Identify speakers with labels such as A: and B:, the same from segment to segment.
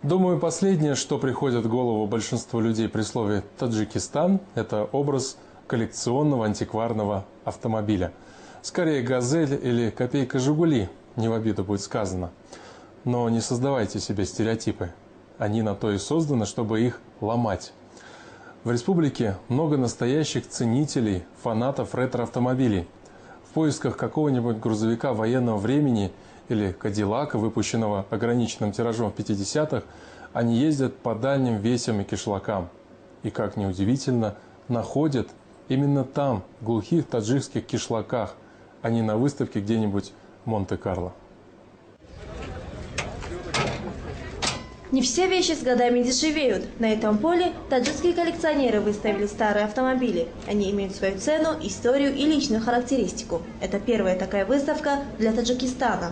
A: Думаю, последнее, что приходит в голову большинству людей при слове «Таджикистан», это образ коллекционного антикварного автомобиля. Скорее «Газель» или «Копейка Жигули», не в обиду будет сказано. Но не создавайте себе стереотипы. Они на то и созданы, чтобы их ломать. В республике много настоящих ценителей, фанатов ретро-автомобилей. В поисках какого-нибудь грузовика военного времени или Кадиллака, выпущенного ограниченным тиражом в 50-х, они ездят по дальним весям и кишлакам. И, как ни удивительно, находят именно там, в глухих таджикских кишлаках, а не на выставке где-нибудь в Монте-Карло.
B: Не все вещи с годами дешевеют. На этом поле таджикские коллекционеры выставили старые автомобили. Они имеют свою цену, историю и личную характеристику. Это первая такая выставка для Таджикистана.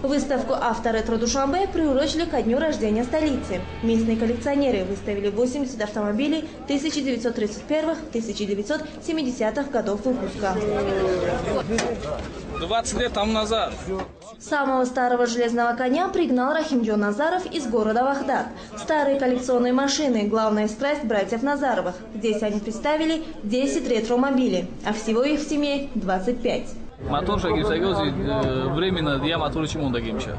B: Выставку «Авторетро Душанбе» приурочили ко дню рождения столицы. Местные коллекционеры выставили 80 автомобилей 1931-1970-х годов выпуска.
C: 20 лет тому назад.
B: Самого старого железного коня пригнал Рахимджон Назаров из города Вахдат. Старые коллекционные машины – главная страсть братьев Назаровых. Здесь они представили 10 ретромобилей, а всего их в семье 25.
C: Временно я мотор чему дагимча.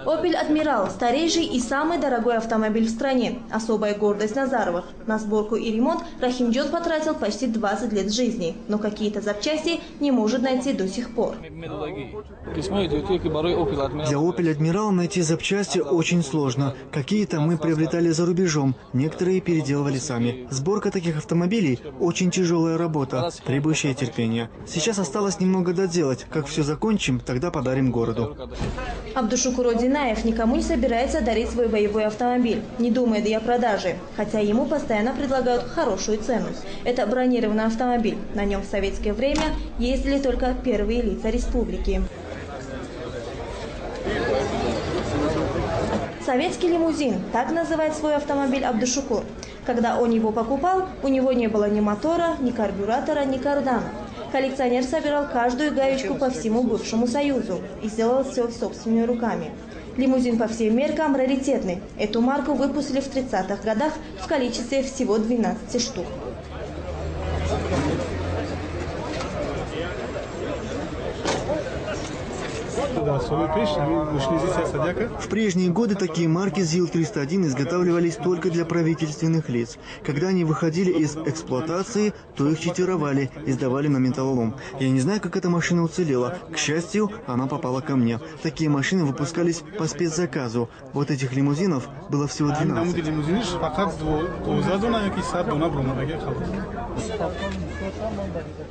B: «Опель Адмирал» – старейший и самый дорогой автомобиль в стране. Особая гордость Назаровых. На сборку и ремонт Рахимджон потратил почти 20 лет жизни. Но какие-то запчасти не может найти до сих пор.
D: Для «Опель Адмирал» найти запчасти очень сложно. Какие-то мы приобретали за рубежом, некоторые переделывали сами. Сборка таких автомобилей – очень тяжелая работа, требующая терпения. Сейчас осталось немного доделать. Как все закончим, тогда подарим городу.
B: Абдушукур Динаев никому не собирается дарить свой боевой автомобиль, не думает и о продаже, хотя ему постоянно предлагают хорошую цену. Это бронированный автомобиль. На нем в советское время ездили только первые лица республики. Советский лимузин – так называет свой автомобиль Абдушукур. Когда он его покупал, у него не было ни мотора, ни карбюратора, ни кардана. Коллекционер собирал каждую гаечку по всему бывшему Союзу и сделал все собственными руками. Лимузин по всем меркам раритетный. Эту марку выпустили в 30-х годах в количестве всего 12 штук.
D: В прежние годы такие марки ЗИЛ-301 изготавливались только для правительственных лиц. Когда они выходили из эксплуатации, то их читировали и сдавали на металлолом. Я не знаю, как эта машина уцелела. К счастью, она попала ко мне. Такие машины выпускались по спецзаказу. Вот этих лимузинов было всего 12.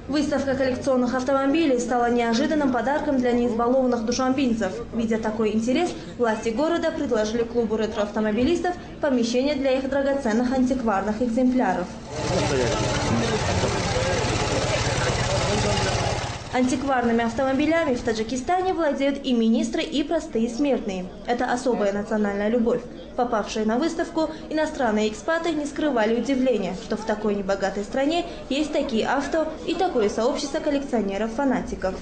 B: Выставка коллекционных автомобилей стала неожиданным подарком для неизбалованных душанбинцев. Видя такой интерес, власти города предложили клубу ретроавтомобилистов помещение для их драгоценных антикварных экземпляров. Антикварными автомобилями в Таджикистане владеют и министры, и простые смертные. Это особая национальная любовь. Попавшие на выставку, иностранные экспаты не скрывали удивления, что в такой небогатой стране есть такие авто и такое сообщество коллекционеров-фанатиков.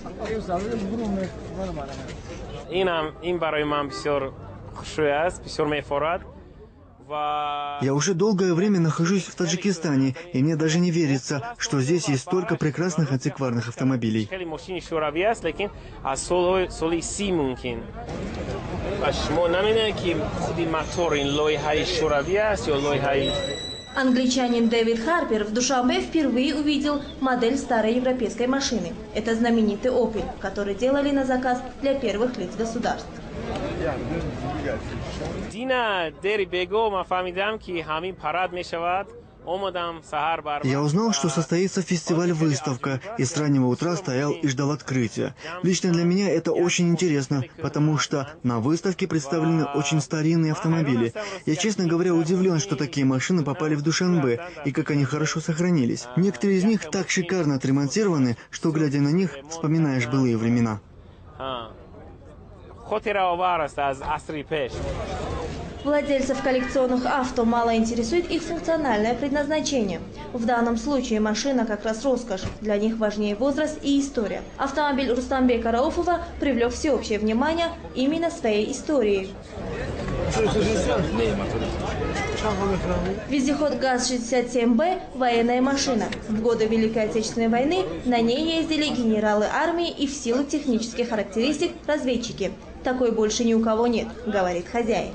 D: Я уже долгое время нахожусь в Таджикистане, и мне даже не верится, что здесь есть столько прекрасных антикварных автомобилей.
B: Англичанин Дэвид Харпер в Душанбе впервые увидел модель старой европейской машины. Это знаменитый «Опель», который делали на заказ для первых лиц государств.
D: Я узнал, что состоится фестиваль-выставка, и с раннего утра стоял и ждал открытия. Лично для меня это очень интересно, потому что на выставке представлены очень старинные автомобили. Я, честно говоря, удивлен, что такие машины попали в Душанбе, и как они хорошо сохранились. Некоторые из них так шикарно отремонтированы, что, глядя на них, вспоминаешь былые времена.
B: Владельцев коллекционных авто мало интересует их функциональное предназначение. В данном случае машина как раз роскошь. Для них важнее возраст и история. Автомобиль Рустамбека Рауфова привлек всеобщее внимание именно своей историей. Вездеход ГАЗ-67Б – военная машина. В годы Великой Отечественной войны на ней ездили генералы армии и в силу технических характеристик разведчики. Такой больше ни у кого нет, говорит хозяин.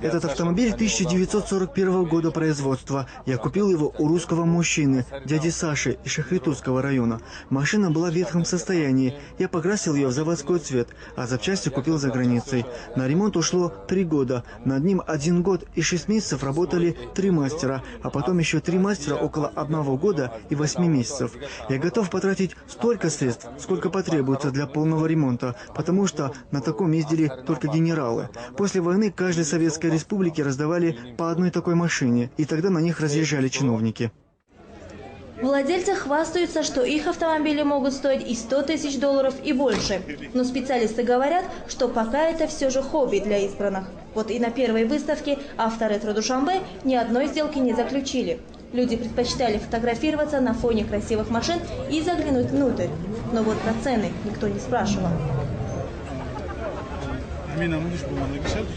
D: Этот автомобиль 1941 года производства. Я купил его у русского мужчины, дяди Саши из Шахритутского района. Машина была в ветхом состоянии. Я покрасил ее в заводской цвет, а запчасти купил за границей. На ремонт ушло 3 года. Над ним 1 год и 6 месяцев работали 3 мастера, а потом еще 3 мастера около 1 года и 8 месяцев. Я готов потратить столько средств, сколько потребуется для полного ремонта, потому что на таком ездили только генералы. После войны каждой советской республике раздавали по одной такой машине, и тогда на них разъезжали чиновники.
B: Владельцы хвастаются, что их автомобили могут стоить и $100 000 и больше. Но специалисты говорят, что пока это все же хобби для избранных. Вот и на первой выставке «Авторетро Душанбе» ни одной сделки не заключили. Люди предпочитали фотографироваться на фоне красивых машин и заглянуть внутрь. Но вот про цены никто не спрашивал.